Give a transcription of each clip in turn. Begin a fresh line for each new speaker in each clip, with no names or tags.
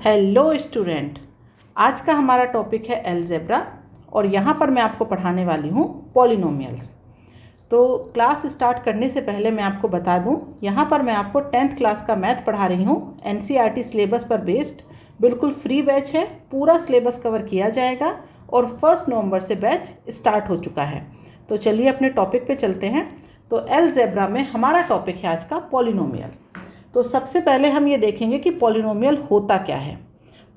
Hello student, आज का हमारा टॉपिक है अलजेब्रा और यहाँ पर मैं आपको पढ़ाने वाली हूँ पॉलिनोमियल्स। तो क्लास स्टार्ट करने से पहले मैं आपको बता दूँ, यहाँ पर मैं आपको 10th क्लास का मैथ पढ़ा रही हूँ। NCERT सिलेबस पर बेस्ड बिल्कुल फ्री बैच है, पूरा सिलेबस कवर किया जाएगा और 1 नवंबर से बैच स्टार्ट हो चुका है। तो चलिए अपने टॉपिक पे चलते हैं। तो अलजेब्रा में हमारा टॉपिक है आज का पॉलिनोमियल। तो सबसे पहले हम ये देखेंगे कि पॉलिनोमियल होता क्या है।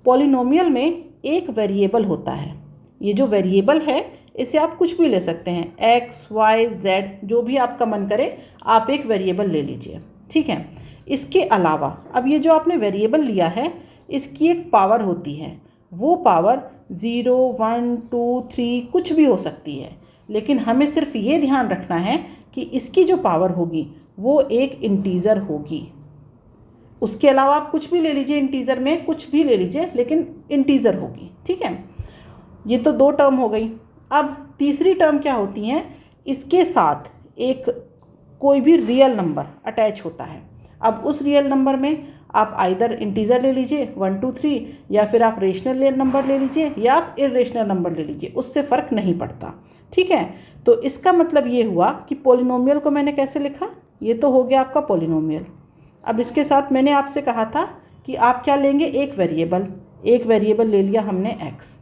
पॉलिनोमियल में एक वेरिएबल होता है। ये जो वेरिएबल है इसे आप कुछ भी ले सकते हैं, x, y, z, जो भी आपका मन करे आप एक वेरिएबल ले लीजिए, ठीक है। इसके अलावा अब ये जो आपने वेरिएबल लिया है इसकी एक पावर होती है। वो पावर 0, 1, 2, 3 कुछ भी हो सकती है, लेकिन हमें सिर्फ ये ध्यान रखना है कि इसकी जो पावर होगी वो एक इंटीज़र होगी। उसके अलावा आप कुछ भी ले लीजिए, इंटीज़र में कुछ भी ले लीजिए, लेकिन इंटीज़र होगी, ठीक है। ये तो 2 टर्म हो गई। अब तीसरी टर्म क्या होती हैं, इसके साथ एक कोई भी रियल नंबर अटैच होता है। अब उस रियल नंबर में आप आइदर इंटीज़र ले लीजिए 1, 2, 3, या फिर आप रेशनल नंबर ले लीजिए या आप इर्रेशनल नंबर ले लीजिए, उससे फ़र्क नहीं पड़ता, ठीक है। तो इसका मतलब ये हुआ कि पॉलिनोमियल को मैंने कैसे लिखा, ये तो हो गया आपका पॉलिनोमियल। अब इसके साथ मैंने आपसे कहा था कि आप क्या लेंगे, एक वेरिएबल ले लिया हमने x।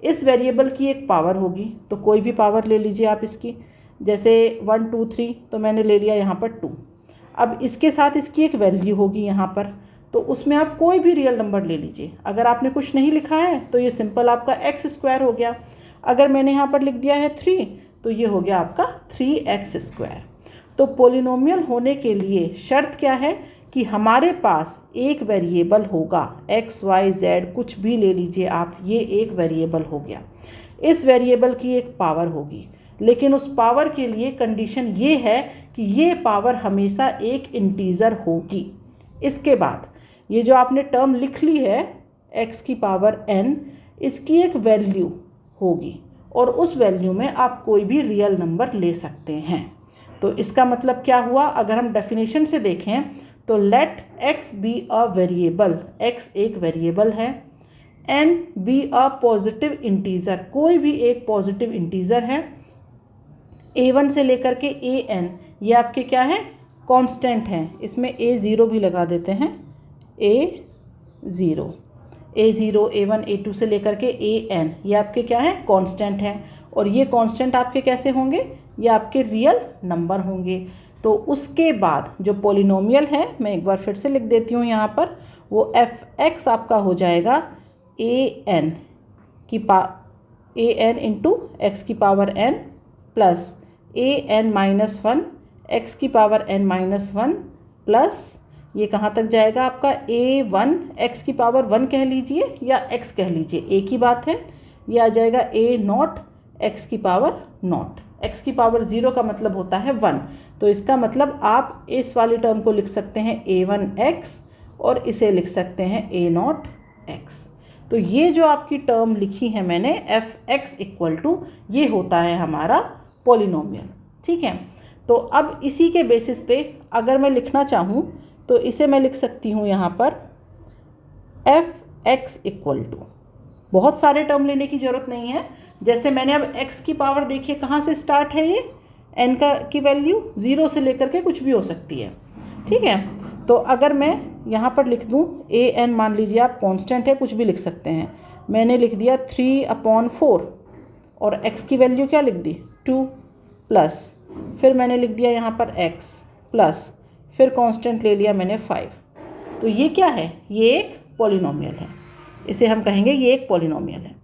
इस वेरिएबल की एक पावर होगी, तो कोई भी पावर ले लीजिए आप इसकी, जैसे 1, 2, 3, तो मैंने ले लिया यहाँ पर 2। अब इसके साथ इसकी एक वैल्यू होगी यहाँ पर, तो उसमें आप कोई भी रियल नंबर ले लीजिए। अगर आपने कुछ नहीं लिखा है तो ये सिंपल आपका x² हो गया। अगर मैंने यहाँ पर लिख दिया है 3, तो ये हो गया आपका 3x²। तो पॉलिनोमियल होने के लिए शर्त क्या है कि हमारे पास एक वेरिएबल होगा, x, y, z कुछ भी ले लीजिए आप, ये एक वेरिएबल हो गया। इस वेरिएबल की एक पावर होगी, लेकिन उस पावर के लिए कंडीशन ये है कि ये पावर हमेशा एक इंटीज़र होगी। इसके बाद ये जो आपने टर्म लिख ली है x की पावर n, इसकी एक वैल्यू होगी और उस वैल्यू में आप कोई भी रियल नंबर ले सकते हैं। तो इसका मतलब क्या हुआ, अगर हम डेफिनेशन से देखें तो let x be a variable, x एक वेरिएबल है, n be a positive integer, कोई भी एक पॉजिटिव इंटीज़र है, a1 से लेकर के an ये आपके क्या है, कांस्टेंट हैं। इसमें a0 भी लगा देते हैं, a0, a1, a2 से लेकर के an ये आपके क्या है, कांस्टेंट हैं। और ये कांस्टेंट आपके कैसे होंगे, ये आपके रियल नंबर होंगे। तो उसके बाद जो पॉलिनोमियल है, मैं एक बार फिर से लिख देती हूँ यहाँ पर, वो f(x) आपका हो जाएगा an इंटू x की power n plus an-1 x की पावर n-1 प्लस ये कहाँ तक जाएगा आपका a1 x की पावर 1 कह लीजिए या x कह लीजिए, एक ही बात है। ये आ जाएगा a0 x की पावर 0। x की पावर 0 का मतलब होता है 1, तो इसका मतलब आप इस वाली टर्म को लिख सकते हैं a1x और इसे लिख सकते हैं a0x। तो ये जो आपकी टर्म लिखी है मैंने f(x) ये होता है हमारा पॉलिनोमियल, ठीक है। तो अब इसी के बेसिस पे अगर मैं लिखना चाहूँ तो इसे मैं लिख सकती हूँ यहाँ पर f(x) बहुत सारे टर्म लेने की ज़रूरत नहीं है। जैसे मैंने अब x की पावर देखिए कहाँ से स्टार्ट है, ये n की वैल्यू 0 से लेकर के कुछ भी हो सकती है, ठीक है। तो अगर मैं यहाँ पर लिख दूँ an, मान लीजिए आप कांस्टेंट है, कुछ भी लिख सकते हैं। मैंने लिख दिया 3/4 और x की वैल्यू क्या लिख दी 2 प्लस, फिर मैंने लिख दिया यहाँ पर x प्लस, फिर कांस्टेंट ले लिया मैंने 5। तो ये क्या है, ये एक पॉलिनोमियल है, इसे हम कहेंगे ये एक पॉलिनोमियल है।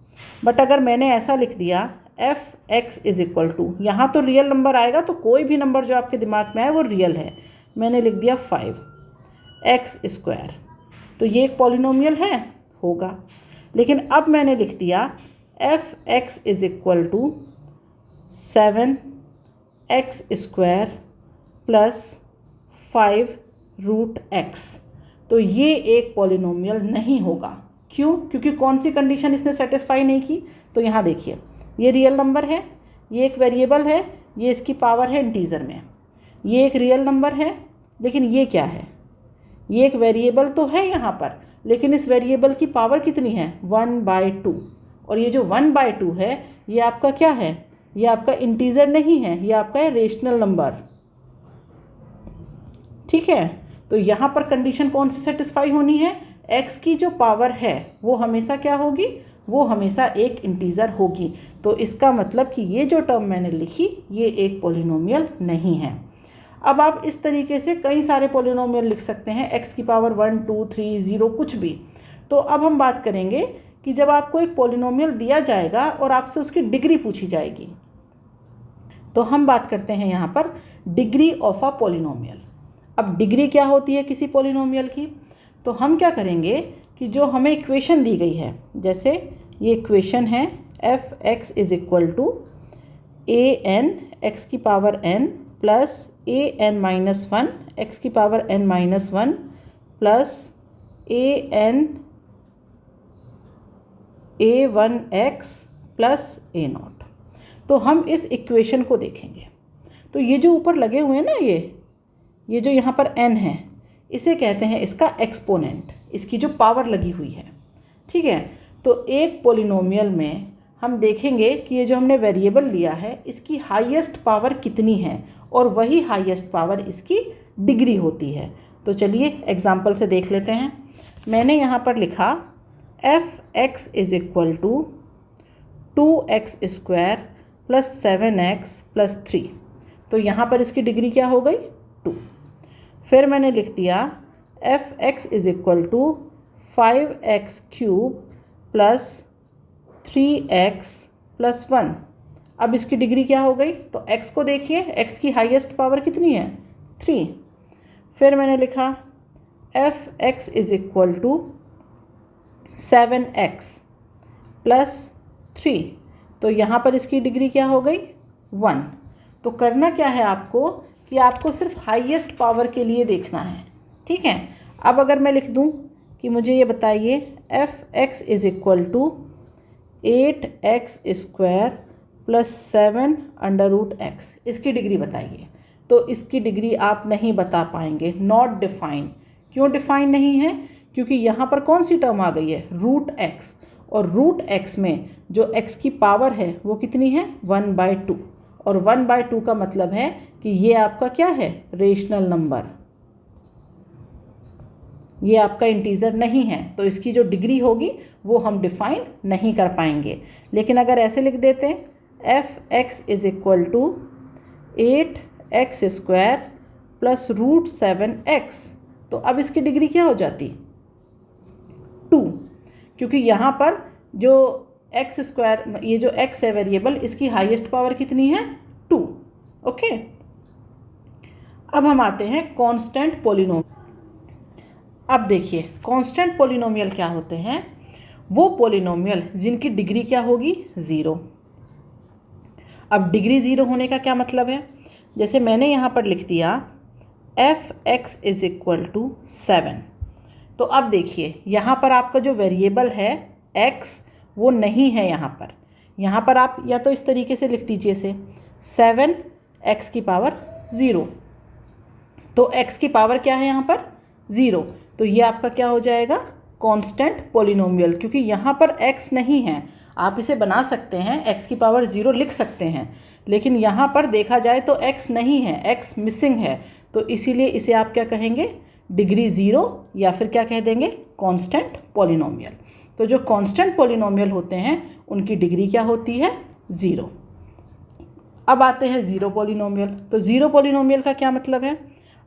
बट अगर मैंने ऐसा लिख दिया f(x) यहाँ तो रियल नंबर आएगा, तो कोई भी नंबर जो आपके दिमाग में आए वो रियल है। मैंने लिख दिया 5x², तो ये एक पॉलिनोमियल है, होगा। लेकिन अब मैंने लिख दिया f(x) 7x² प्लस 5√x, तो ये एक पॉलिनोमियल नहीं होगा। क्यों? क्योंकि कौन सी कंडीशन इसने सेटिस्फाई नहीं की। तो यहाँ देखिए, ये रियल नंबर है, ये एक वेरिएबल है, ये इसकी पावर है इंटीज़र में, ये एक रियल नंबर है, लेकिन ये क्या है, ये एक वेरिएबल तो है यहाँ पर, लेकिन इस वेरिएबल की पावर कितनी है 1/2, और ये जो 1/2 है ये आपका क्या है, ये आपका इंटीजर नहीं है, ये आपका है रेशनल नंबर। ठीक है, तो यहाँ पर कंडीशन कौन सी सेटिस्फाई होनी है, x की जो पावर है वो हमेशा क्या होगी, वो हमेशा एक इंटीजर होगी। तो इसका मतलब कि ये जो टर्म मैंने लिखी ये एक पॉलिनोमियल नहीं है। अब आप इस तरीके से कई सारे पॉलिनोमियल लिख सकते हैं, x की पावर 1, 2, 3, 0 कुछ भी। तो अब हम बात करेंगे कि जब आपको एक पॉलिनोमियल दिया जाएगा और आपसे उसकी डिग्री पूछी जाएगी, तो हम बात करते हैं यहाँ पर डिग्री ऑफ अ पॉलिनोमियल। अब डिग्री क्या होती है किसी पॉलिनोमियल की, तो हम क्या करेंगे कि जो हमें इक्वेशन दी गई है, जैसे ये इक्वेशन है f(x) = a(n) x की power n plus a(n-1) x की power n-1 plus a1x plus a0। तो हम इस इक्वेशन को देखेंगे, तो ये जो ऊपर लगे हुए हैं ना, ये जो यहाँ पर n है, इसे कहते हैं इसका एक्सपोनेंट, इसकी जो पावर लगी हुई है। ठीक है, तो एक पॉलिनोमियल में हम देखेंगे कि ये जो हमने वेरिएबल लिया है इसकी हाईएस्ट पावर कितनी है, और वही हाईएस्ट पावर इसकी डिग्री होती है। तो चलिए एग्जाम्पल से देख लेते हैं। मैंने यहाँ पर लिखा f(x) = 2x² + 7x + 3। तो यहाँ पर इसकी डिग्री क्या हो गई 2। फिर मैंने लिख दिया f(x) = 5x³ + 3x + 1। अब इसकी डिग्री क्या हो गई, तो x को देखिए, x की हाईएस्ट पावर कितनी है 3। फिर मैंने लिखा f(x) = 7x + 3। तो यहाँ पर इसकी डिग्री क्या हो गई 1। तो करना क्या है आपको कि आपको सिर्फ हाईएस्ट पावर के लिए देखना है। ठीक है, अब अगर मैं लिख दूँ कि मुझे ये बताइए f(x) = 8x² + 7√x, इसकी डिग्री बताइए। तो इसकी डिग्री आप नहीं बता पाएंगे, नॉट डिफाइन। क्यों डिफाइन नहीं है, क्योंकि यहाँ पर कौन सी टर्म आ गई है √x, और √x में जो x की पावर है वो कितनी है 1/2, और 1/2 का मतलब है कि ये आपका क्या है रेशनल नंबर, ये आपका इंटीजर नहीं है। तो इसकी जो डिग्री होगी वो हम डिफाइन नहीं कर पाएंगे। लेकिन अगर ऐसे लिख देते हैं f(x) = 8x² + √7x, तो अब इसकी डिग्री क्या हो जाती 2, क्योंकि यहाँ पर जो x², ये जो x है वेरिएबल, इसकी हाईएस्ट पावर कितनी है 2। ओके, अब हम आते हैं कांस्टेंट पॉलिनोमियल। अब देखिए कांस्टेंट पॉलिनोमियल क्या होते हैं, वो पॉलिनोमियल जिनकी डिग्री क्या होगी 0। अब डिग्री 0 होने का क्या मतलब है, जैसे मैंने यहाँ पर लिख दिया f(x) = 7। तो अब देखिए यहाँ पर आपका जो वेरिएबल है x वो नहीं है यहाँ पर आप या तो इस तरीके से लिख दीजिए इसे 7x की पावर 0। तो x की पावर क्या है यहाँ पर 0, तो ये आपका क्या हो जाएगा कांस्टेंट पॉलिनोमियल, क्योंकि यहाँ पर x नहीं है। आप इसे बना सकते हैं, x की पावर 0 लिख सकते हैं, लेकिन यहाँ पर देखा जाए तो x नहीं है, x मिसिंग है। तो इसीलिए इसे आप क्या कहेंगे डिग्री 0, या फिर क्या कह देंगे कांस्टेंट पॉलिनोमियल। तो जो कांस्टेंट पॉलिनोमियल होते हैं उनकी डिग्री क्या होती है 0। अब आते हैं ज़ीरो पॉलिनोमियल। तो ज़ीरो पॉलिनोमियल का क्या मतलब है,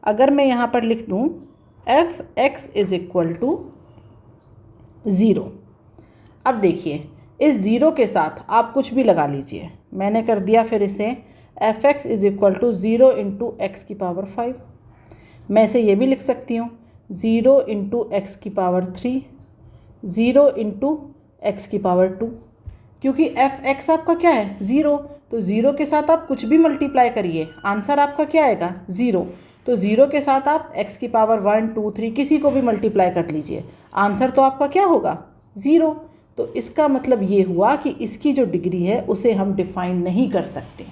अगर मैं यहाँ पर लिख दूँ f(x) = 0। अब देखिए इस ज़ीरो के साथ आप कुछ भी लगा लीजिए। मैंने कर दिया फिर इसे f(x) = 0 × x⁵। मैं इसे ये भी लिख सकती हूँ 0 × x⁵, 0 × x⁵, क्योंकि f(x) आपका क्या है 0। तो 0 के साथ आप कुछ भी मल्टीप्लाई करिए, आंसर आपका क्या आएगा 0। तो 0 के साथ आप x⁵ 1, 2, 3 किसी को भी मल्टीप्लाई कर लीजिए, आंसर तो आपका क्या होगा 0। तो इसका मतलब ये हुआ कि इसकी जो डिग्री है उसे हम डिफ़ाइन नहीं कर सकते।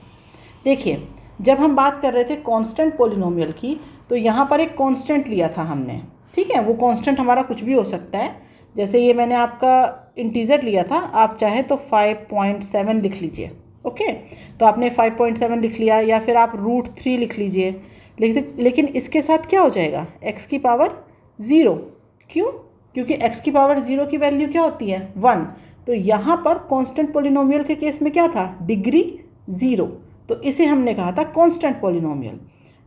देखिए जब हम बात कर रहे थे कांस्टेंट पॉलिनोमियल की, तो यहाँ पर एक कांस्टेंट लिया था हमने, ठीक है, वो कांस्टेंट हमारा कुछ भी हो सकता है। जैसे ये मैंने आपका इंटीजर लिया था, आप चाहे तो 5.7 लिख लीजिए। ओके, तो आपने 5.7 लिख लिया, या फिर आप √3 लिख लीजिए। लेकिन इसके साथ क्या हो जाएगा, x की पावर 0। क्यों? क्योंकि x की पावर 0 की वैल्यू क्या होती है, 1। तो यहाँ पर कांस्टेंट पॉलिनोमियल के केस में क्या था, डिग्री 0, तो इसे हमने कहा था कांस्टेंट पॉलिनोमियल।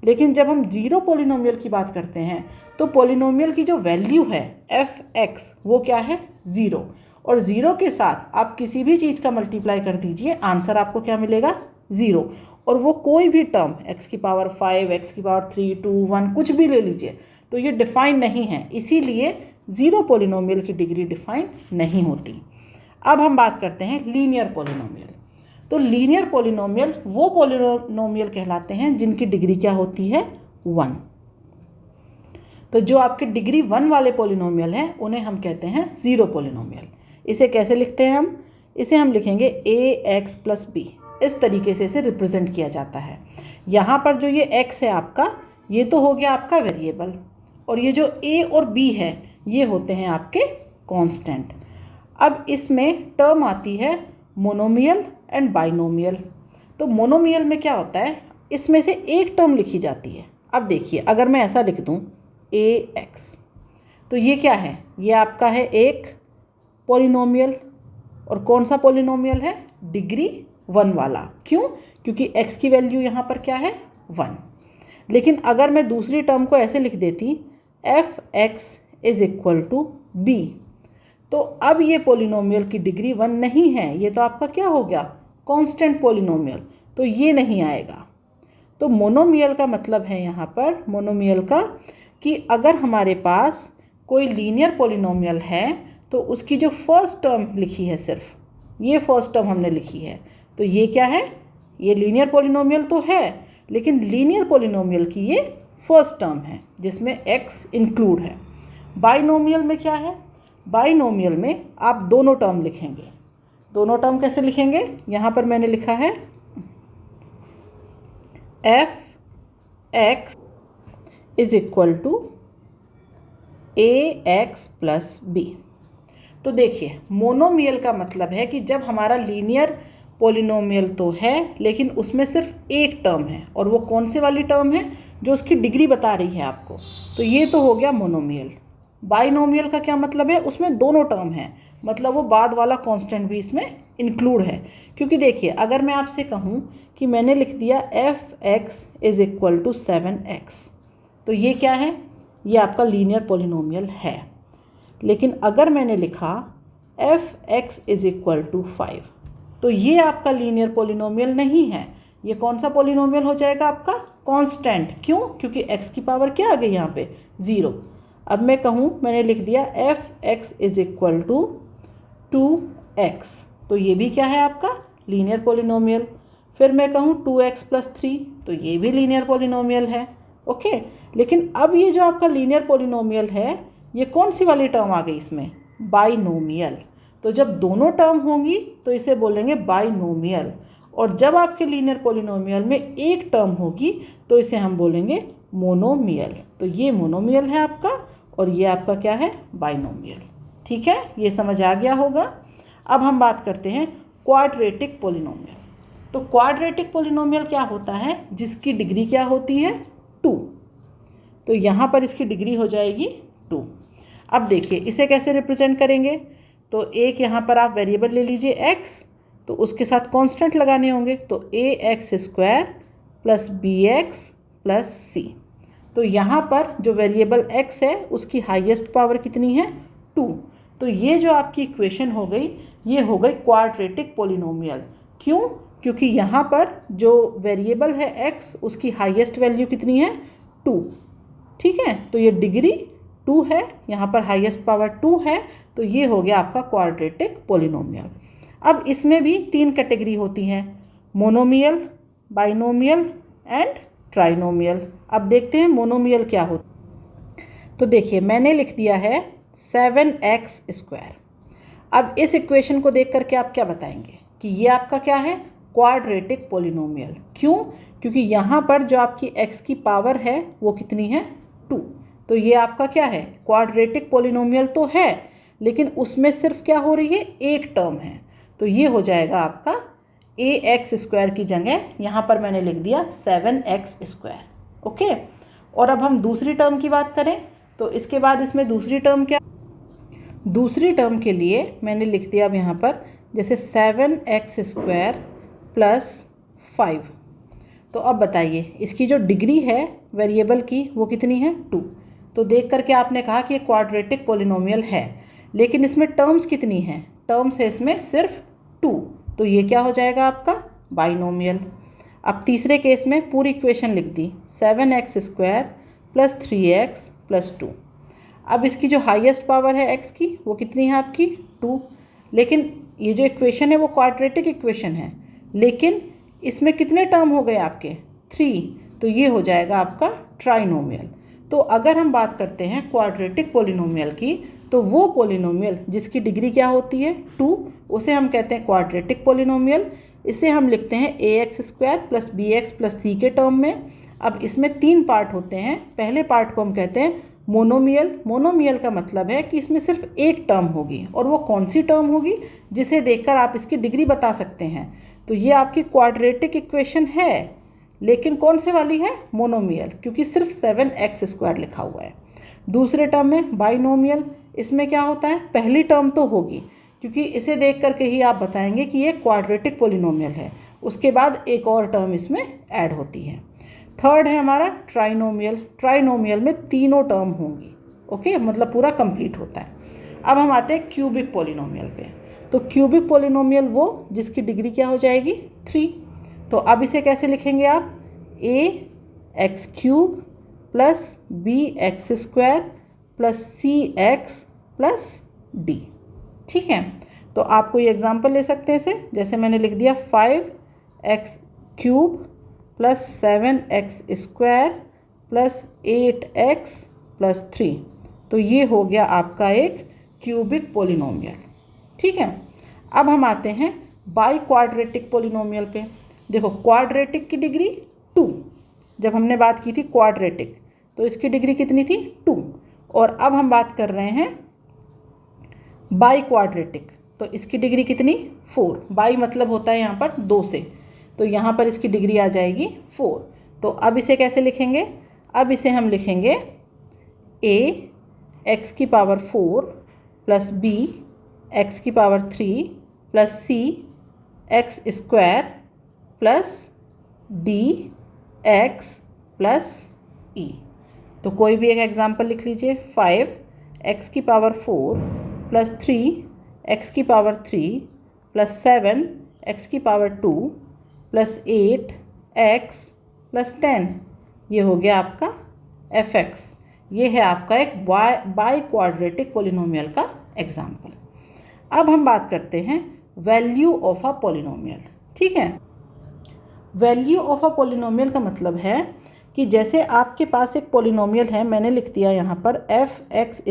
लेकिन जब हम जीरो पॉलिनोमियल की बात करते हैं तो पॉलिनोमियल की जो वैल्यू है f(x) वो क्या है, 0। और 0 के साथ आप किसी भी चीज़ का मल्टीप्लाई कर दीजिए, आंसर आपको क्या मिलेगा, 0। और वो कोई भी टर्म x की पावर 5, x की पावर 3, 2, 1 कुछ भी ले लीजिए, तो ये डिफाइन नहीं है, इसीलिए जीरो पॉलिनोमियल की डिग्री डिफाइन नहीं होती। अब हम बात करते हैं लीनियर पॉलिनोमियल। तो लीनियर पॉलिनोमियल वो पॉलिनोमियल कहलाते हैं जिनकी डिग्री क्या होती है, 1। तो जो आपके डिग्री 1 वाले पॉलिनोमियल हैं उन्हें हम कहते हैं ज़ीरो पॉलिनोमियल। इसे कैसे लिखते हैं हम, इसे हम लिखेंगे ax + b। इस तरीके से इसे रिप्रेजेंट किया जाता है। यहाँ पर जो ये x है आपका, ये तो हो गया आपका वेरिएबल, और ये जो a और b है ये होते हैं आपके कांस्टेंट। अब इसमें टर्म आती है मोनोमियल एंड बाइनोमियल। तो मोनोमियल में क्या होता है, इसमें से एक टर्म लिखी जाती है। अब देखिए, अगर मैं ऐसा लिख दूँ ax, तो ये क्या है, ये आपका है एक पॉलिनोमियल। और कौन सा पॉलिनोमियल है, डिग्री 1 वाला। क्यों? क्योंकि x की वैल्यू यहाँ पर क्या है, 1। लेकिन अगर मैं दूसरी टर्म को ऐसे लिख देती f(x) = b, तो अब ये पॉलिनोमियल की डिग्री 1 नहीं है, ये तो आपका क्या हो गया, कांस्टेंट पॉलिनोमियल, तो ये नहीं आएगा। तो मोनोमियल का मतलब है यहाँ पर, मोनोमियल का, कि अगर हमारे पास कोई लीनियर पॉलिनोमियल है तो उसकी जो फर्स्ट टर्म लिखी है, सिर्फ ये फर्स्ट टर्म हमने लिखी है, तो ये क्या है, ये लीनियर पॉलिनोमियल तो है, लेकिन लीनियर पॉलिनोमियल की ये फर्स्ट टर्म है जिसमें x इंक्लूड है। बाइनोमियल में क्या है, बाइनोमियल में आप दोनों टर्म लिखेंगे। दोनों टर्म कैसे लिखेंगे, यहाँ पर मैंने लिखा है f(x) = ax + b। तो देखिए, मोनोमियल का मतलब है कि जब हमारा लीनियर पॉलिनोमियल तो है लेकिन उसमें सिर्फ एक टर्म है, और वो कौन से वाली टर्म है, जो उसकी डिग्री बता रही है आपको, तो ये तो हो गया मोनोमियल। बाइनोमियल का क्या मतलब है, उसमें दोनों टर्म हैं, मतलब वो बाद वाला कांस्टेंट भी इसमें इंक्लूड है। क्योंकि देखिए, अगर मैं आपसे कहूँ कि मैंने लिख दिया f(x) = 7x, तो ये क्या है, ये आपका लीनियर पॉलिनोमियल है। लेकिन अगर मैंने लिखा f(x) = 5, तो ये आपका लीनियर पॉलिनोमियल नहीं है, ये कौन सा पॉलिनोमियल हो जाएगा आपका, कांस्टेंट। क्यों? क्योंकि x की पावर क्या आ गई यहाँ पे, 0। अब मैं कहूँ, मैंने लिख दिया f(x) = 2x, तो ये भी क्या है आपका, लीनियर पॉलिनोमियल। फिर मैं कहूँ 2x + 3, तो ये भी लीनियर पॉलिनोमियल है। ओके, लेकिन अब ये जो आपका लीनियर पॉलिनोमियल है, ये कौन सी वाली टर्म आ गई इसमें, बाइनोमियल। तो जब दोनों टर्म होंगी तो इसे बोलेंगे बाइनोमियल, और जब आपके लीनियर पॉलिनोमियल में एक टर्म होगी तो इसे हम बोलेंगे मोनोमियल। तो ये मोनोमियल है आपका, और ये आपका क्या है, बाइनोमियल। ठीक है, ये समझ आ गया होगा। अब हम बात करते हैं क्वाड्रेटिक पॉलिनोमियल। तो क्वाड्रेटिक पॉलिनोमियल क्या होता है, जिसकी डिग्री क्या होती है, 2। तो यहाँ पर इसकी डिग्री हो जाएगी 2। अब देखिए, इसे कैसे रिप्रेजेंट करेंगे, तो एक यहाँ पर आप वेरिएबल ले लीजिए x, तो उसके साथ कांस्टेंट लगाने होंगे, तो ax² + bx + c। तो यहाँ पर जो वेरिएबल x है उसकी हाईएस्ट पावर कितनी है, 2। तो ये जो आपकी इक्वेशन हो गई, ये हो गई क्वाड्रेटिक पॉलिनोमियल। क्यों? क्योंकि यहाँ पर जो वेरिएबल है x, उसकी हाईएस्ट वैल्यू कितनी है, 2। ठीक है, तो ये डिग्री 2 है, यहाँ पर हाईएस्ट पावर 2 है, तो ये हो गया आपका क्वाड्रेटिक पॉलिनोमियल। अब इसमें भी 3 कैटेगरी होती हैं, मोनोमियल, बाइनोमियल एंड ट्राइनोमियल। अब देखते हैं मोनोमियल क्या होता। तो देखिए, मैंने लिख दिया है 7x²। अब इस इक्वेशन को देख करके आप क्या बताएंगे कि ये आपका क्या है, क्वाड्रेटिक पॉलिनोमियल। क्यों? क्योंकि यहाँ पर जो आपकी x की पावर है वो कितनी है, 2। तो ये आपका क्या है, क्वाड्रेटिक पॉलिनोमियल तो है, लेकिन उसमें सिर्फ क्या हो रही है, एक टर्म है। तो ये हो जाएगा आपका ax² की जगह यहाँ पर मैंने लिख दिया 7x²। ओके। और अब हम दूसरी टर्म की बात करें तो इसके बाद इसमें दूसरी टर्म क्या, दूसरी टर्म के लिए मैंने लिख दिया अब यहाँ पर जैसे 7x² प्लस 5। तो अब बताइए इसकी जो डिग्री है वेरिएबल की वो कितनी है, 2। तो देख करके आपने कहा कि ये क्वाड्रेटिक पॉलिनोमियल है, लेकिन इसमें टर्म्स कितनी हैं, टर्म्स है इसमें सिर्फ 2। तो ये क्या हो जाएगा आपका बाइनोमियल। अब तीसरे केस में पूरी इक्वेशन लिख दी 7x² प्लस 3x प्लस 2। अब इसकी जो हाईएस्ट पावर है x की वो कितनी है आपकी, 2। लेकिन ये जो इक्वेशन है वो क्वाड्रेटिक इक्वेशन है, लेकिन इसमें कितने टर्म हो गए आपके, 3। तो ये हो जाएगा आपका ट्राइनोमियल। तो अगर हम बात करते हैं क्वाड्रेटिक पॉलिनोमियल की, तो वो पॉलिनोमियल जिसकी डिग्री क्या होती है, 2, उसे हम कहते हैं क्वाड्रेटिक पॉलिनोमियल। इसे हम लिखते हैं ax² plus bx plus c के टर्म में। अब इसमें 3 पार्ट होते हैं। पहले पार्ट को हम कहते हैं मोनोमियल। मोनोमियल का मतलब है कि इसमें सिर्फ एक टर्म होगी, और वो कौन सी टर्म होगी जिसे देखकर आप इसकी डिग्री बता सकते हैं। तो ये आपकी क्वाड्रेटिक इक्वेशन है, लेकिन कौन से वाली है, मोनोमियल, क्योंकि सिर्फ 7x² लिखा हुआ है। दूसरे टर्म में बाइनोमियल। इसमें क्या होता है, पहली टर्म तो होगी, क्योंकि इसे देख करके ही आप बताएंगे कि ये क्वाड्रेटिक पॉलिनोमियल है। उसके बाद एक और टर्म इसमें ऐड होती है। थर्ड है हमारा ट्राइनोमियल। ट्राइनोमियल में तीनों टर्म होंगी। ओके, मतलब पूरा कंप्लीट होता है। अब हम आते हैं क्यूबिक पॉलिनोमियल पे। तो क्यूबिक पॉलिनोमियल वो जिसकी डिग्री क्या हो जाएगी, 3। तो अब इसे कैसे लिखेंगे आप, ax³ plus bx² plus cx plus d। ठीक है, तो आपको ये एग्जांपल ले सकते हैं इसे, जैसे मैंने लिख दिया 5x³ plus 7x² plus 8x plus 3। तो ये हो गया आपका एक क्यूबिक पॉलिनोमियल। ठीक है, अब हम आते हैं बाई क्वाड्रेटिक पॉलिनोमियल पे। देखो क्वाड्रेटिक की डिग्री 2, जब हमने बात की थी क्वाड्रेटिक तो इसकी डिग्री कितनी थी, 2। और अब हम बात कर रहे हैं बाई क्वाड्रेटिक, तो इसकी डिग्री कितनी, 4। बाई मतलब होता है यहाँ पर 2 से, तो यहाँ पर इसकी डिग्री आ जाएगी 4। तो अब इसे कैसे लिखेंगे, अब इसे हम लिखेंगे ax⁴ plus bx⁴ plus cx² plus dx plus e। तो कोई भी एक एग्जांपल लिख लीजिए, 5x⁴ plus 3x⁴ plus 7x⁴ plus 8x plus 10। ये हो गया आपका fx। ये है आपका एक बाई क्वाड्रेटिक पॉलिनोमियल का एग्जाम्पल। अब हम बात करते हैं वैल्यू ऑफ अ पॉलिनोमियल। ठीक है, वैल्यू ऑफ अ पॉलिनोमियल का मतलब है कि जैसे आपके पास एक पॉलिनोमियल है, मैंने लिख दिया यहाँ पर fx =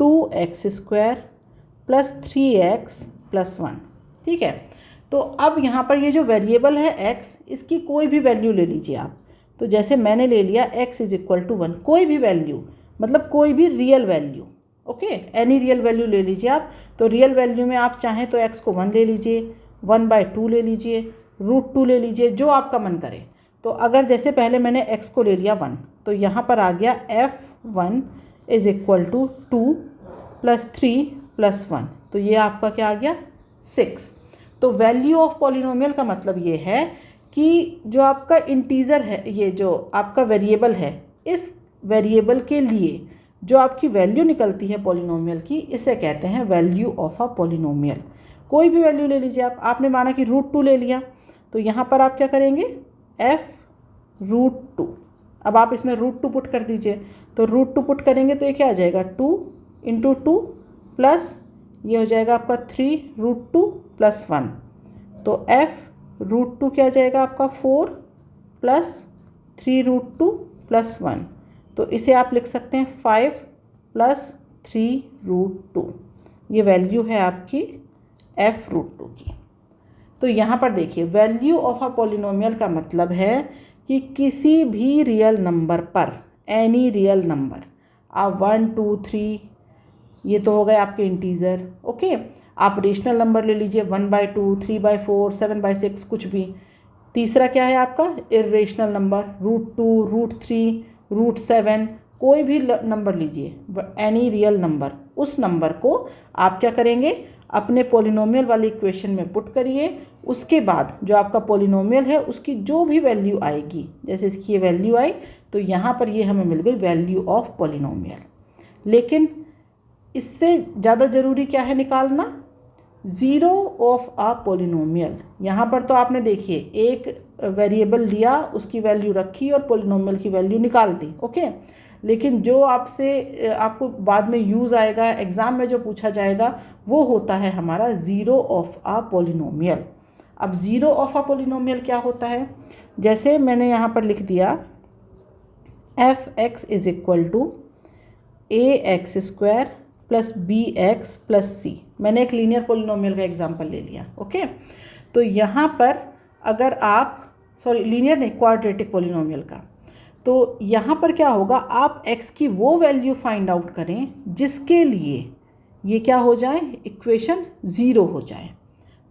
2x² plus 3x plus 1। ठीक है, तो अब यहाँ पर ये जो वेरिएबल है x, इसकी कोई भी वैल्यू ले लीजिए आप। तो जैसे मैंने ले लिया x = 1, कोई भी वैल्यू, मतलब कोई भी real value. Okay, any real value ले लीजिए आप। तो रियल वैल्यू में आप चाहें तो x को 1 ले लीजिए, 1/2 ले लीजिए, √2 ले लीजिए, जो आपका मन करे। तो अगर जैसे पहले मैंने x को ले लिया 1, तो यहाँ पर आ गया f1 = 2 प्लस 3 प्लस 1। तो ये आपका क्या आ गया, 6। तो वैल्यू ऑफ पॉलिनोमियल का मतलब ये है कि जो आपका इंटीजर है, ये जो आपका वेरिएबल है, इस वेरिएबल के लिए जो आपकी वैल्यू निकलती है पॉलिनोमियल की, इसे कहते हैं वैल्यू ऑफ अ पॉलिनोमियल। कोई भी वैल्यू ले लीजिए आप। आपने माना कि √2 ले लिया, तो यहाँ पर आप क्या करेंगे, f√2। अब आप इसमें √2 पुट कर दीजिए। तो √2 पुट करेंगे तो ये क्या आ जाएगा, 2 × 2 प्लस ये हो जाएगा आपका 3√2 प्लस 1। तो f√2 क्या आ जाएगा आपका 4 प्लस 3√2 प्लस 1। तो इसे आप लिख सकते हैं 5 प्लस 3√2। ये वैल्यू है आपकी f√2 की। तो यहाँ पर देखिए, वैल्यू ऑफ अ पॉलिनोमियल का मतलब है कि किसी भी रियल नंबर पर एनी रियल नंबर। आप 1 2 3 ये तो हो गए आपके इंटीजर, ओके। आप रेशनल नंबर ले लीजिए 1/2, 3/4, 7/6, कुछ भी। तीसरा क्या है आपका इर्रेशनल नंबर, √2, √3, √7, कोई भी नंबर लीजिए, एनी रियल नंबर। उस नंबर को आप क्या करेंगे, अपने पॉलिनोमियल वाली इक्वेशन में पुट करिए। उसके बाद जो आपका पॉलिनोमियल है उसकी जो भी वैल्यू आएगी, जैसे इसकी ये वैल्यू आई तो यहाँ पर ये हमें मिल गई वैल्यू ऑफ पॉलिनोमियल। लेकिन इससे ज़्यादा ज़रूरी क्या है निकालना, ज़ीरो ऑफ आ पॉलिनोमियल। यहाँ पर तो आपने देखिए एक वेरिएबल लिया, उसकी वैल्यू रखी और पॉलिनोमियल की वैल्यू निकाल दी, ओके। लेकिन जो आपको बाद में यूज़ आएगा, एग्ज़ाम में जो पूछा जाएगा वो होता है हमारा ज़ीरो ऑफ आ पॉलिनोमियल। अब ज़ीरो ऑफ आ पॉलिनोमियल क्या होता है, जैसे मैंने यहाँ पर लिख दिया f(x) = ax² + bx + c। मैंने एक लीनियर पॉलिनोमियल का एग्जांपल ले लिया, ओके। तो यहाँ पर अगर आप लीनियर नहीं, क्वाड्रेटिक पॉलिनोमियल का, तो यहाँ पर क्या होगा, आप x की वो वैल्यू फाइंड आउट करें जिसके लिए ये क्या हो जाए, इक्वेशन ज़ीरो हो जाए,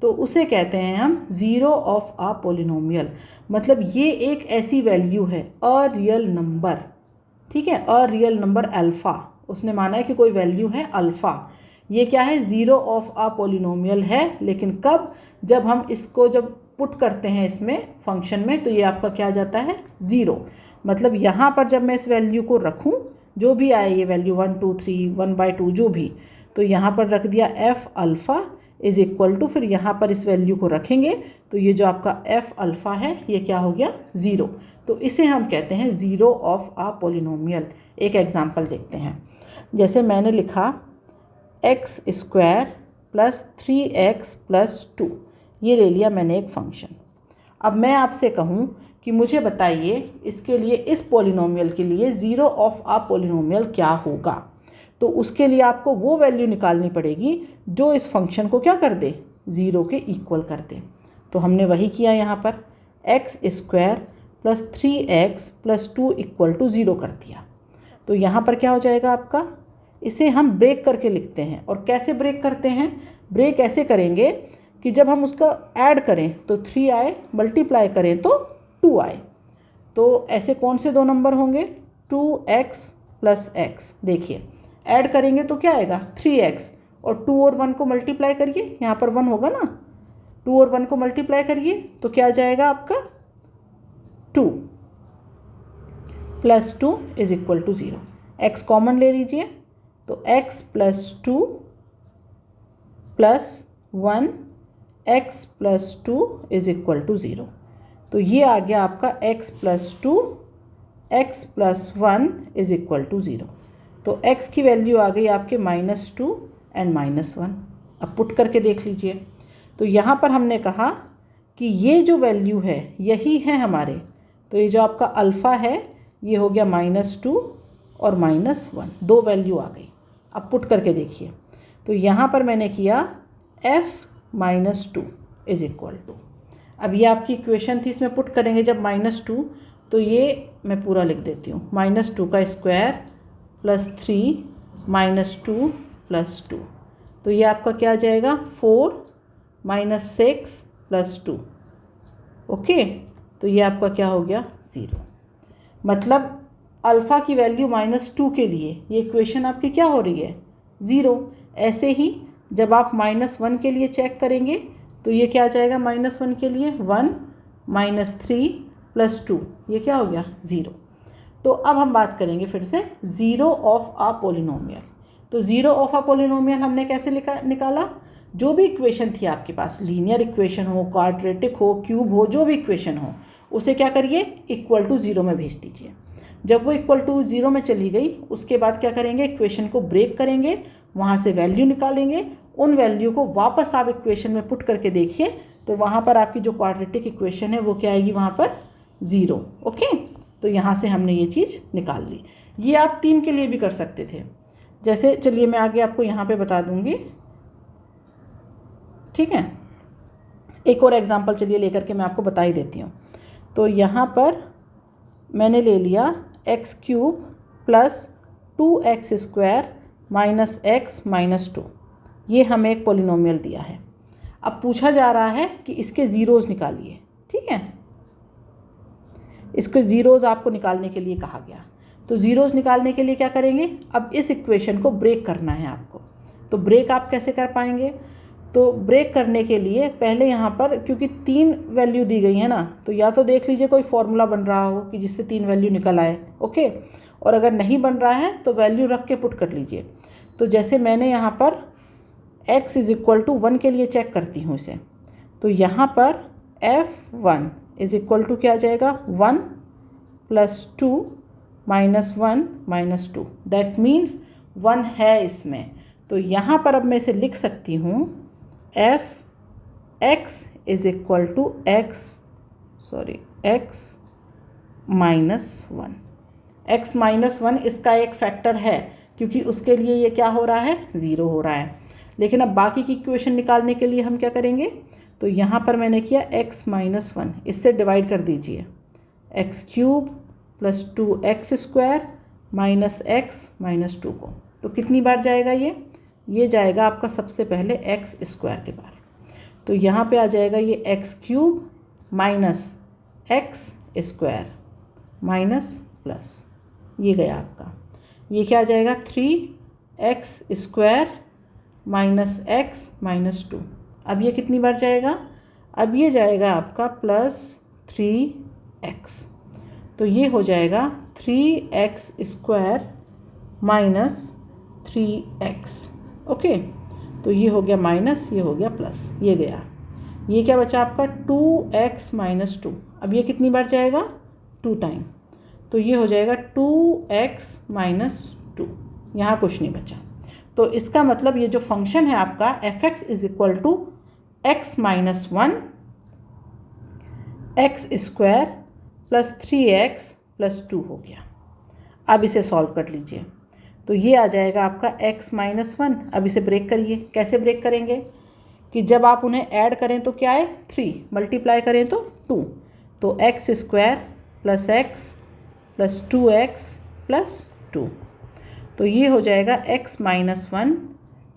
तो उसे कहते हैं हम ज़ीरो ऑफ आ पॉलिनोमियल। मतलब ये एक ऐसी वैल्यू है, अ रियल नंबर, ठीक है, अ रियल नंबर अल्फ़ा, उसने माना है कि कोई वैल्यू है अल्फ़ा, ये क्या है, ज़ीरो ऑफ आ पॉलिनोमियल है। लेकिन कब, जब हम इसको जब पुट करते हैं इसमें फंक्शन में, तो ये आपका क्या आ जाता है, ज़ीरो। मतलब यहाँ पर जब मैं इस वैल्यू को रखूँ, जो भी आए ये वैल्यू 1 2 3 1/2 जो भी, तो यहाँ पर रख दिया f अल्फ़ा = फिर यहाँ पर इस वैल्यू को रखेंगे तो ये जो आपका f अल्फ़ा है ये क्या हो गया, ज़ीरो। तो इसे हम कहते हैं ज़ीरो ऑफ आ पॉलिनोमियल। एक एग्जांपल देखते हैं, जैसे मैंने लिखा x² + 3x + 2, ये ले लिया मैंने एक फंक्शन। अब मैं आपसे कहूँ कि मुझे बताइए इसके लिए, इस पॉलिनोमियल के लिए ज़ीरो ऑफ आ पॉलिनोमियल क्या होगा, तो उसके लिए आपको वो वैल्यू निकालनी पड़ेगी जो इस फंक्शन को क्या कर दे, ज़ीरो के इक्वल कर दे। तो हमने वही किया, यहाँ पर x² + 3x + 2 = 0 कर दिया। तो यहाँ पर क्या हो जाएगा आपका, इसे हम ब्रेक करके लिखते हैं। और कैसे ब्रेक करते हैं, ब्रेक ऐसे करेंगे कि जब हम उसका ऐड करें तो 3 आए, मल्टीप्लाई करें तो 2 आए। तो ऐसे कौन से दो नंबर होंगे, 2x + x। देखिए ऐड करेंगे तो क्या आएगा, 3x, और 2 और 1 को मल्टीप्लाई करिए, यहाँ पर 1 होगा ना, 2 और 1 को मल्टीप्लाई करिए तो क्या आ जाएगा आपका, 2 + 2 = 0। x कॉमन ले लीजिए, तो x + 2 + 1, x + 2 = 0। तो ये आ गया आपका x + 2, x + 1 = 0। तो x की वैल्यू आ गई आपके -2 एंड -1। अब पुट करके देख लीजिए, तो यहाँ पर हमने कहा कि ये जो वैल्यू है यही है हमारे, तो ये जो आपका अल्फ़ा है ये हो गया -2 और -1, दो वैल्यू आ गई। अब पुट करके देखिए, तो यहाँ पर मैंने किया f - 2 = अब ये आपकी इक्वेशन थी, इसमें पुट करेंगे जब -2, तो ये मैं पूरा लिख देती हूँ, -2 का स्क्वायर + 3 -2 + 2, तो ये आपका क्या आ जाएगा, 4 - 6 + 2, ओके। तो ये आपका क्या हो गया, 0। मतलब अल्फ़ा की वैल्यू -2 के लिए ये इक्वेशन आपकी क्या हो रही है, 0। ऐसे ही जब आप -1 के लिए चेक करेंगे तो ये क्या आ जाएगा, -1 के लिए 1 - 3 + 2, ये क्या हो गया, 0। तो अब हम बात करेंगे फिर से ज़ीरो ऑफ आ पॉलिनोमियल। तो ज़ीरो ऑफ आ पॉलिनोमियल हमने कैसे निकाला, जो भी इक्वेशन थी आपके पास, लीनियर इक्वेशन हो, क्वाड्रेटिक हो, क्यूब हो, जो भी इक्वेशन हो, उसे क्या करिए, = 0 में भेज दीजिए। जब वो = 0 में चली गई, उसके बाद क्या करेंगे, इक्वेशन को ब्रेक करेंगे, वहाँ से वैल्यू निकालेंगे, उन वैल्यू को वापस आप इक्वेशन में पुट करके देखिए, तो वहाँ पर आपकी जो क्वाड्रेटिक इक्वेशन है वो क्या आएगी, वहाँ पर 0, ओके। तो यहाँ से हमने ये चीज़ निकाल ली। ये आप 3 के लिए भी कर सकते थे, जैसे चलिए मैं आगे आपको यहाँ पे बता दूँगी, ठीक है। एक और एग्जांपल चलिए लेकर के मैं आपको बता ही देती हूँ। तो यहाँ पर मैंने ले लिया x cube plus 2x² minus x minus 2, ये हमें एक पॉलिनोमियल दिया है। अब पूछा जा रहा है कि इसके ज़ीरोज़ निकालिए। ठीक है, इसके ज़ीरोज़ आपको निकालने के लिए कहा गया। तो ज़ीरोज़ निकालने के लिए क्या करेंगे, अब इस इक्वेशन को ब्रेक करना है आपको। तो ब्रेक आप कैसे कर पाएंगे, तो ब्रेक करने के लिए पहले यहाँ पर क्योंकि 3 वैल्यू दी गई है ना, तो या तो देख लीजिए कोई फॉर्मूला बन रहा हो कि जिससे 3 वैल्यू निकल आए। ओके, और अगर नहीं बन रहा है तो वैल्यू रख के पुट कर लीजिए। तो जैसे मैंने यहाँ पर x = 1 के लिए चेक करती हूँ इसे, तो यहाँ पर f1 = क्या आ जाएगा, 1 + 2 -1 - 2, दैट मीन्स 1 है इसमें। तो यहाँ पर अब मैं इसे लिख सकती हूँ f(x) = x -1 इसका एक फैक्टर है क्योंकि उसके लिए ये क्या हो रहा है, 0 हो रहा है। लेकिन अब बाकी की इक्वेशन निकालने के लिए हम क्या करेंगे, तो यहाँ पर मैंने किया x - 1, इससे डिवाइड कर दीजिए, x³ + 2x² minus x minus 2 को। तो कितनी बार जाएगा ये जाएगा आपका सबसे पहले x² के बार। तो यहाँ पे आ जाएगा ये x³ minus x² minus plus, ये गया आपका। ये क्या आ जाएगा, 3x² माइनस x माइनस 2। अब ये कितनी बार जाएगा, अब ये जाएगा आपका +3x। तो ये हो जाएगा 3x² माइनस 3x। ओके, तो ये हो गया माइनस, ये हो गया प्लस, ये गया। ये क्या बचा आपका 2x माइनस 2। अब ये कितनी बार जाएगा, 2 टाइम। तो ये हो जाएगा 2x माइनस 2, यहाँ कुछ नहीं बचा। तो इसका मतलब ये जो फंक्शन है आपका f(x) = x - 1 x² + 3x + 2 हो गया। अब इसे सॉल्व कर लीजिए। तो ये आ जाएगा आपका x - 1। अब इसे ब्रेक करिए। कैसे ब्रेक करेंगे कि जब आप उन्हें ऐड करें तो क्या है, 3, मल्टीप्लाई करें तो 2। तो x² + x + 2x + 2। तो ये हो जाएगा x - 1,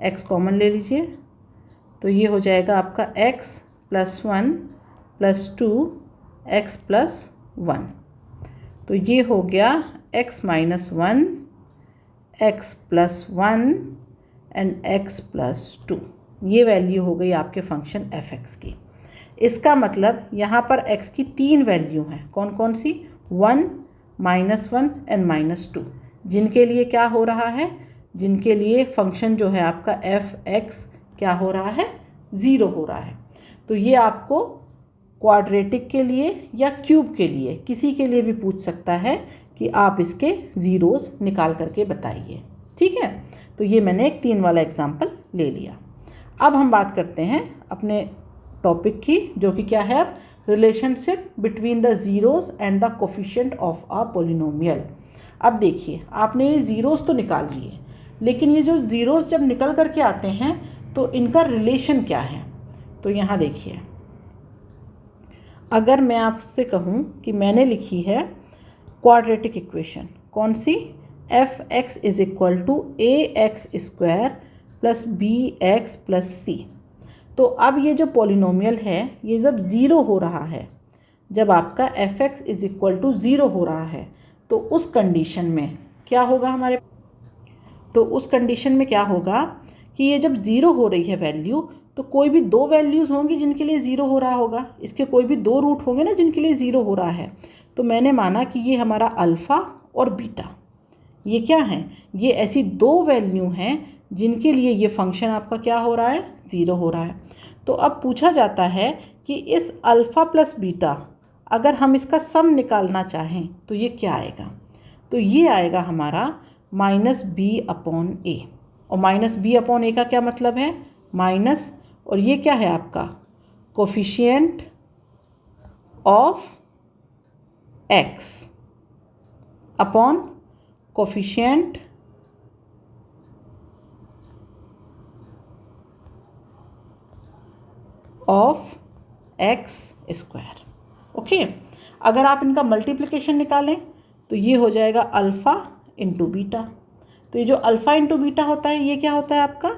x कॉमन ले लीजिए। तो ये हो जाएगा आपका x + 1 + 2x + 1। तो ये हो गया x - 1, x + 1 एंड x + 2। ये वैल्यू हो गई आपके फंक्शन f(x) की। इसका मतलब यहाँ पर x की 3 वैल्यू हैं। कौन कौन सी, 1, -1 एंड -2, जिनके लिए क्या हो रहा है, जिनके लिए फंक्शन जो है आपका f(x) क्या हो रहा है, 0 हो रहा है। तो ये आपको क्वाड्रेटिक के लिए या क्यूब के लिए, किसी के लिए भी पूछ सकता है कि आप इसके ज़ीरोज़ निकाल करके बताइए। ठीक है, तो ये मैंने एक 3 वाला एग्जाम्पल ले लिया। अब हम बात करते हैं अपने टॉपिक की, जो कि क्या है, अब relationship between the zeros and the coefficient of a polynomial. अब देखिए, आपने ये ज़ीरोज़ तो निकाल लिए, लेकिन ये जो ज़ीरोज़ जब निकल करके आते हैं तो इनका रिलेशन क्या है। तो यहाँ देखिए, अगर मैं आपसे कहूँ कि मैंने लिखी है क्वाड्रेटिक इक्वेशन, कौन सी, f(x) = ax² + bx + c। तो अब ये जो पॉलिनोमियल है, ये जब 0 हो रहा है, जब आपका f(x) = 0 हो रहा है, तो उस कंडीशन में क्या होगा हमारे, तो उस कंडीशन में क्या होगा कि ये जब 0 हो रही है वैल्यू, तो कोई भी 2 वैल्यूज़ होंगी जिनके लिए 0 हो रहा होगा, इसके कोई भी 2 रूट होंगे ना जिनके लिए 0 हो रहा है। तो मैंने माना कि ये हमारा अल्फ़ा और बीटा, ये क्या हैं, ये ऐसी 2 वैल्यू हैं जिनके लिए ये फंक्शन आपका क्या हो रहा है, 0 हो रहा है। तो अब पूछा जाता है कि इस अल्फ़ा प्लस बीटा, अगर हम इसका सम निकालना चाहें तो ये क्या आएगा। तो ये आएगा हमारा -b/a। और -b/a का क्या मतलब है, माइनस, और ये क्या है आपका coefficient of x upon coefficient of x²। Okay, अगर आप इनका मल्टीप्लिकेशन निकालें तो ये हो जाएगा अल्फ़ा इंटू बीटा। तो ये जो अल्फ़ा इंटू बीटा होता है ये क्या होता है आपका,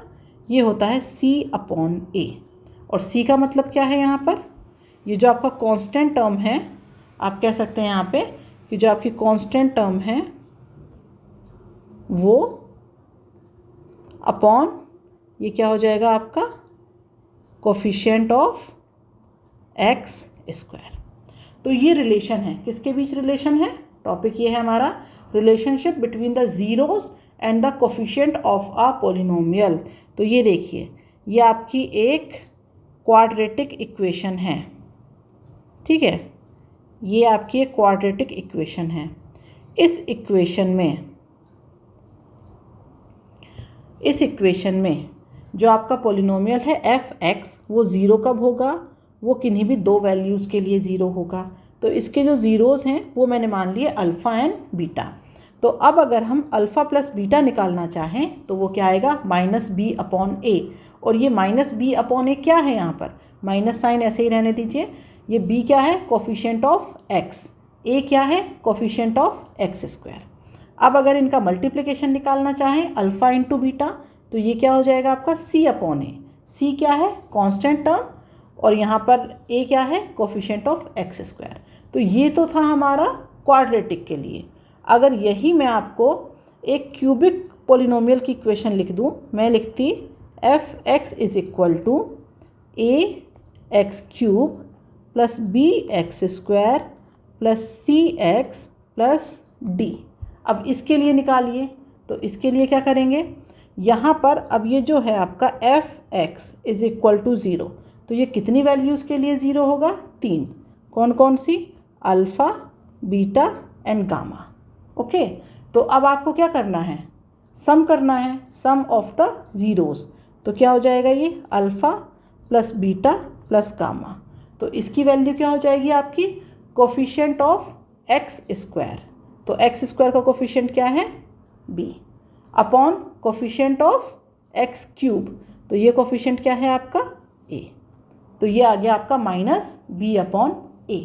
ये होता है C/A। और C का मतलब क्या है यहाँ पर, ये जो आपका कांस्टेंट टर्म है, आप कह सकते हैं यहाँ पे कि जो आपकी कांस्टेंट टर्म है वो अपॉन ये क्या हो जाएगा आपका कोफिशिएंट ऑफ एक्स स्क्वायर। तो ये रिलेशन है, किसके बीच रिलेशन है, टॉपिक ये है हमारा relationship between the zeros and the coefficient of a polynomial. तो ये देखिए, ये आपकी एक क्वाड्रेटिक इक्वेशन है, ठीक है, ये आपकी एक क्वाड्रेटिक इक्वेशन है। इस इक्वेशन में जो आपका पॉलिनोमियल है f(x) वो ज़ीरो कब होगा, वो किन्हीं भी दो वैल्यूज़ के लिए ज़ीरो होगा। तो इसके जो ज़ीरोज़ हैं वो मैंने मान लिए अल्फ़ा एंड बीटा। तो अब अगर हम अल्फ़ा प्लस बीटा निकालना चाहें तो वो क्या आएगा, -b/a। और ये -b/a क्या है, यहाँ पर माइनस साइन ऐसे ही रहने दीजिए। ये b क्या है, कोफिशिएंट ऑफ x, a क्या है, कोफिशिएंट ऑफ एक्स स्क्वायर। अब अगर इनका मल्टीप्लिकेशन निकालना चाहें अल्फ़ा इंटू बीटा तो ये क्या हो जाएगा आपका C/a। C क्या है, कांस्टेंट टर्म, और यहाँ पर a क्या है, कोफिशिएंट ऑफ एक्स स्क्वायर। तो ये तो था हमारा क्वाड्रेटिक के लिए। अगर यही मैं आपको एक क्यूबिक पॉलिनोमियल की इक्वेशन लिख दूँ, मैं लिखती f(x) = ax³ + bx² + cx + d। अब इसके लिए निकालिए, तो इसके लिए क्या करेंगे, यहाँ पर अब ये जो है आपका f(x) = 0, तो ये कितनी वैल्यूज़ के लिए ज़ीरो होगा, 3। कौन कौन सी, alpha, beta and gamma. Okay, तो अब आपको क्या करना है, सम करना है, सम ऑफ द ज़ीरोज़। तो क्या हो जाएगा, ये alpha plus beta plus gamma. तो इसकी वैल्यू क्या हो जाएगी आपकी, कोफिशिएंट ऑफ एक्स स्क्वायर। तो एक्स स्क्वायर का कोफिशिएंट क्या है, b, upon coefficient of x³। तो ये कोफिशिएंट क्या है आपका, a। तो ये आ गया आपका -b/a।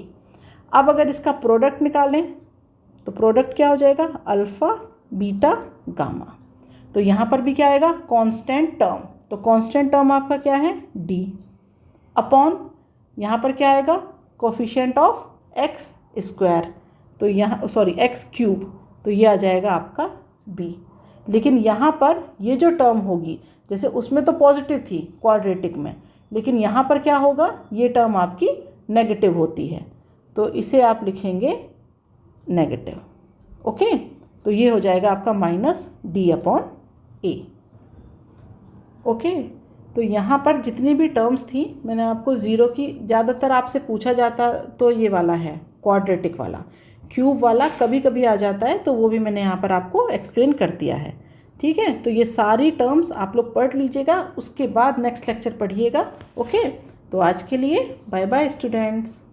अब अगर इसका प्रोडक्ट निकालें तो प्रोडक्ट क्या हो जाएगा, अल्फ़ा बीटा गामा। तो यहाँ पर भी क्या आएगा, कांस्टेंट टर्म। तो कांस्टेंट टर्म आपका क्या है, d, अपॉन यहाँ पर क्या आएगा, कोफिशिएंट ऑफ एक्स स्क्वायर, तो यहाँ x³, तो ये आ जाएगा आपका b। लेकिन यहाँ पर ये जो टर्म होगी, जैसे उसमें तो पॉजिटिव थी क्वाड्रेटिक में, लेकिन यहाँ पर क्या होगा, ये टर्म आपकी नेगेटिव होती है, तो इसे आप लिखेंगे नेगेटिव। ओके, तो ये हो जाएगा आपका -d/a। ओके, तो यहाँ पर जितनी भी टर्म्स थी मैंने आपको ज़ीरो की, ज़्यादातर आपसे पूछा जाता तो ये वाला है क्वाड्रेटिक वाला, क्यूब वाला कभी कभी आ जाता है, तो वो भी मैंने यहाँ पर आपको एक्सप्लेन कर दिया है। ठीक है, तो ये सारी टर्म्स आप लोग पढ़ लीजिएगा, उसके बाद नेक्स्ट लेक्चर पढ़िएगा। ओके, तो आज के लिए बाय बाय स्टूडेंट्स।